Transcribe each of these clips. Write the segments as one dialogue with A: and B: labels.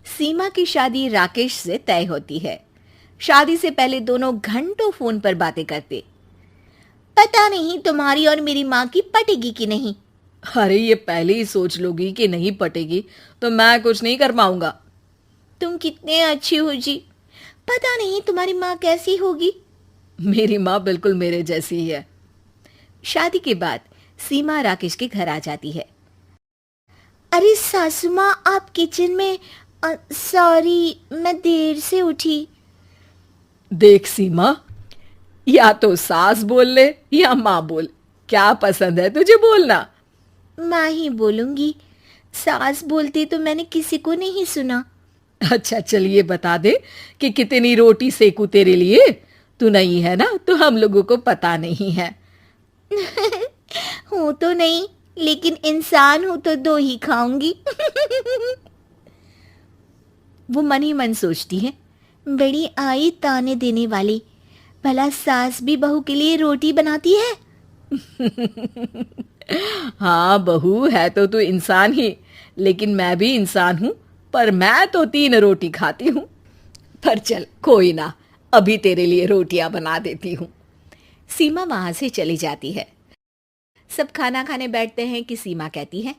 A: सीमा की शादी राकेश से तय होती है। शादी से पहले दोनों घंटों फोन पर बातें करते। पता नहीं तुम्हारी और मेरी माँ की पटेगी कि नहीं।
B: अरे ये पहले ही सोच लोगी कि नहीं पटेगी तो मैं कुछ नहीं कर पाऊंगा।
A: तुम कितने अच्छी हो जी। पता नहीं तुम्हारी माँ कैसी होगी।
B: मेरी माँ बिल्कुल मेरे जैसी ही है।
A: शादी के बाद सीमा राकेश के घर आ जाती है। अरे सासू माँ, आप किचन में। सॉरी, मैं देर से उठी।
B: देख सीमा, या तो सास बोल ले या माँ बोल, क्या पसंद है तुझे बोलना।
A: माँ ही बोलूंगी। सास बोलती तो मैंने किसी को नहीं सुना।
B: अच्छा चलिए बता दे कि कितनी रोटी सेकू तेरे लिए। तू नहीं है ना तो हम लोगों को पता नहीं है।
A: हूं तो नहीं, लेकिन इंसान हूं तो दो ही खाऊंगी। वो मन ही मन सोचती है, बड़ी आई ताने देने वाली। भला सास भी बहू के लिए रोटी बनाती है।
B: हाँ बहू है तो तू इंसान ही, लेकिन मैं भी इंसान हूँ, पर मैं तो 3 रोटी खाती हूँ। पर चल कोई ना, अभी तेरे लिए रोटियां बना देती हूँ।
A: सीमा वहां से चली जाती है। सब खाना खाने बैठते हैं कि सीमा कहती है,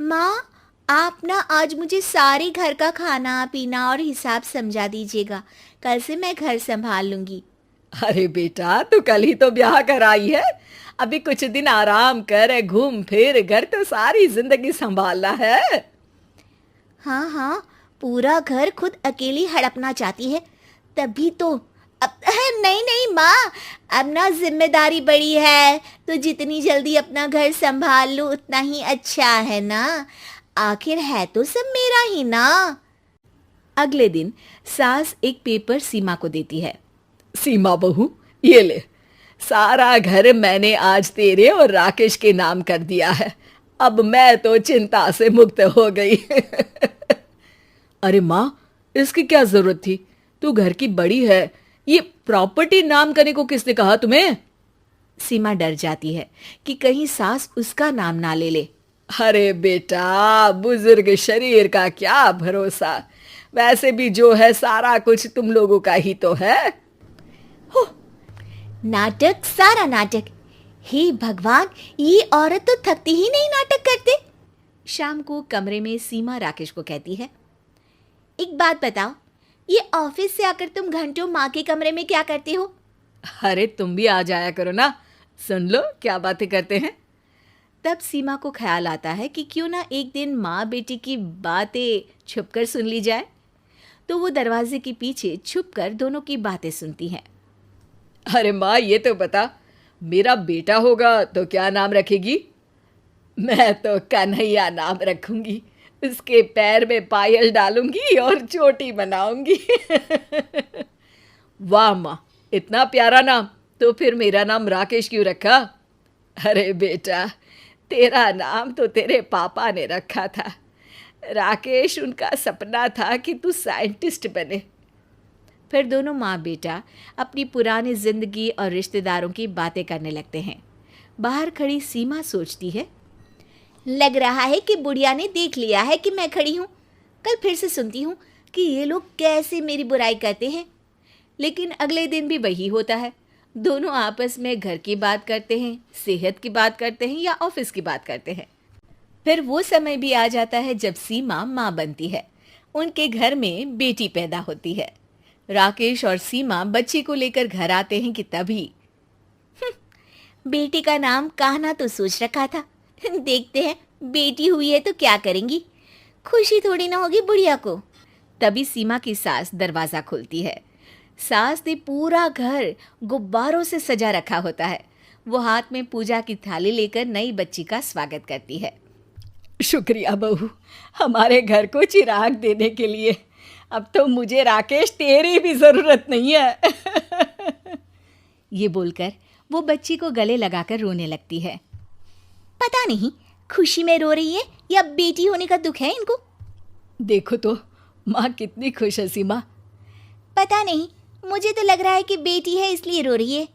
A: माँ, आप ना आज मुझे सारे घर का खाना पीना और हिसाब समझा दीजिएगा। कल से मैं घर संभाल लूंगी।
B: अरे बेटा, तू कल ही तो ब्याह कर आई है। अभी कुछ दिन आराम कर, घूम फिर, घर तो सारी जिंदगी संभालना है।
A: हाँ हाँ, पूरा घर खुद अकेली हड़पना चाहती है, तभी तो। अब नहीं नहीं माँ, अब ना जिम्मेदारी बड़ी है, तो जितनी जल्दी अपना घर संभाल लूँ उतना ही अच्छा है ना। आखिर है तो सब मेरा ही ना। अगले दिन सास एक पेपर सीमा को देती है।
B: सीमा बहू, ये ले, सारा घर मैंने आज तेरे और राकेश के नाम कर दिया है। अब मैं तो चिंता से मुक्त हो गई। अरे माँ, इसकी क्या जरूरत थी? तू घर की बड़ी है, ये प्रॉपर्टी नाम करने को किसने कहा तुम्हें?
A: सीमा डर जाती है कि कहीं सास उसका नाम ना ले ले।
B: अरे बेटा, बुजुर्ग शरीर का क्या भरोसा। वैसे भी जो है सारा कुछ तुम लोगों का ही तो है।
A: हो, नाटक, सारा नाटक। हे भगवान, ये औरत तो थकती ही नहीं नाटक करते। शाम को कमरे में सीमा राकेश को कहती है, एक बात बताओ, ये ऑफिस से आकर तुम घंटों माँ के कमरे में क्या करते हो?
B: अरे तुम भी आ जाया करो ना, सुन लो क्या बातें करते हैं।
A: तब सीमा को ख्याल आता है कि क्यों ना एक दिन माँ बेटी की बातें छुपकर सुन ली जाए। तो वो दरवाजे के पीछे छुपकर दोनों की बातें सुनती हैं।
B: अरे माँ, ये तो बता, मेरा बेटा होगा तो क्या नाम रखेगी? मैं तो कन्हैया नाम रखूंगी। उसके पैर में पायल डालूंगी और चोटी बनाऊंगी। वाह माँ, इतना प्यारा नाम। तो फिर मेरा नाम राकेश क्यों रखा? अरे बेटा, तेरा नाम तो तेरे पापा ने रखा था। राकेश उनका सपना था कि तू साइंटिस्ट बने।
A: फिर दोनों माँ बेटा अपनी पुरानी जिंदगी और रिश्तेदारों की बातें करने लगते हैं। बाहर खड़ी सीमा सोचती है, लग रहा है कि बुढ़िया ने देख लिया है कि मैं खड़ी हूँ। कल फिर से सुनती हूँ कि ये लोग कैसे मेरी बुराई करते हैं। लेकिन अगले दिन भी वही होता है। दोनों आपस में घर की बात करते हैं, सेहत की बात करते हैं या ऑफिस की बात करते हैं। फिर वो समय भी आ जाता है जब सीमा माँ बनती है। उनके घर में बेटी पैदा होती है। राकेश और सीमा बच्ची को लेकर घर आते हैं कि तभी बेटी का नाम कान्हा तो सोच रखा था। देखते हैं बेटी हुई है तो क्या करेंगी। खुशी थोड़ी ना होगी बुढ़िया को। तभी सीमा की सास दरवाजा खोलती है। सास ने पूरा घर गुब्बारों से सजा रखा होता है। वो हाथ में पूजा की थाली लेकर नई बच्ची का स्वागत करती है।
B: शुक्रिया बहू, हमारे घर को चिराग देने के लिए। अब तो मुझे राकेश तेरी भी जरूरत नहीं है।
A: ये बोलकर वो बच्ची को गले लगाकर रोने लगती है। पता नहीं खुशी में रो रही है या बेटी होने का दुख है इनको।
B: देखो तो माँ कितनी खुश है सीमा।
A: पता नहीं, मुझे तो लग रहा है कि बेटी है इसलिए रो रही है।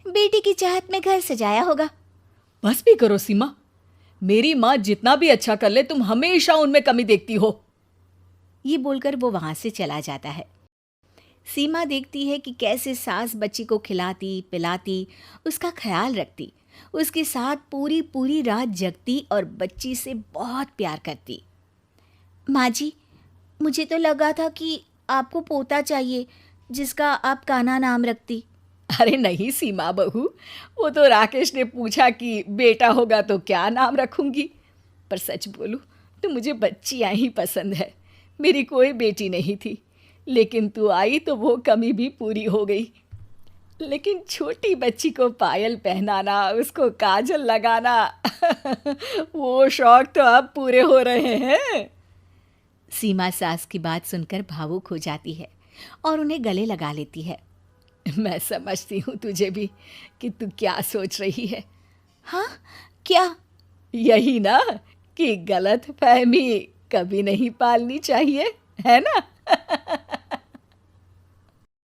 A: बेटी की चाहत में घर सजाया होगा।
B: बस भी करो सीमा, मेरी माँ जितना भी अच्छा कर ले तुम हमेशा उनमें कमी देखती हो।
A: ये बोलकर वो वहाँ से चला जाता है। सीमा देखती है कि कैसे सास बच्ची को खिलाती पिलाती, उसका ख्याल रखती, उसके साथ पूरी पूरी रात जगती और बच्ची से बहुत प्यार करती। माँ जी, मुझे तो लगा था कि आपको पोता चाहिए जिसका आप कान्हा नाम रखती।
B: अरे नहीं सीमा बहू, वो तो राकेश ने पूछा कि बेटा होगा तो क्या नाम रखूंगी। पर सच बोलूं तो मुझे बच्चियां ही पसंद है। मेरी कोई बेटी नहीं थी, लेकिन तू आई तो वो कमी भी पूरी हो गई। लेकिन छोटी बच्ची को पायल पहनाना, उसको काजल लगाना वो शौक तो अब पूरे हो रहे हैं।
A: सीमा सास की बात सुनकर भावुक हो जाती है और उन्हें गले लगा लेती है।
B: मैं समझती हूँ तुझे भी कि तू क्या सोच रही है।
A: हाँ, क्या?
B: यही ना कि गलत फहमी कभी नहीं पालनी चाहिए, है ना।